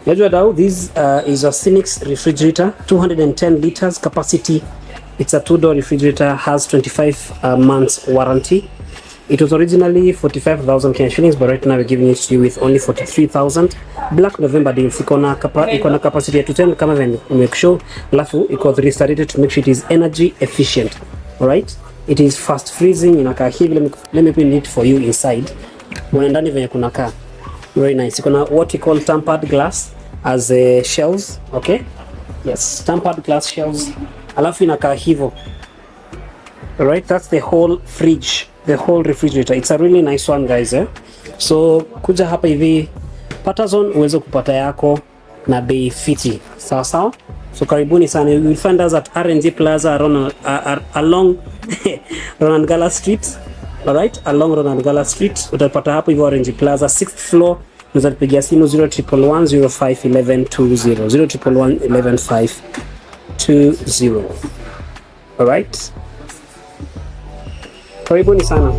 Najua dau, this is a SYINIX refrigerator, 210 liters capacity. It's a 2-door refrigerator, has 25 months warranty. It was originally 45,000 Kenya shillings, but right now we're giving it to you with only 43,000. Black November deals, iko na capacity ya 210 kama vile make sure, alafu iko restored to make sure it is energy efficient. Alright, it is fast freezing, inakaa hivi. Let me put it for you inside. Ndani venye kunakaa very nice. Iko na what we call tempered glass as shelves. Okay, yes, tempered glass shelves, alafu inakaa hivyo. Alright, that's the whole fridge, the whole refrigerator. It's a really nice one, guys. So kuja hapa hivi Patazone uweze kupata yako na bei fiti, sawa sawa. So karibuni sana. You will find us at RNG Plaza along Ronald Gala Street. Alright, along Ronald Gala Street utapata hapo hivyo RNG Plaza 6th floor. Unaweza kupigia simu 0111051120 01110520. Alright, karibuni sana.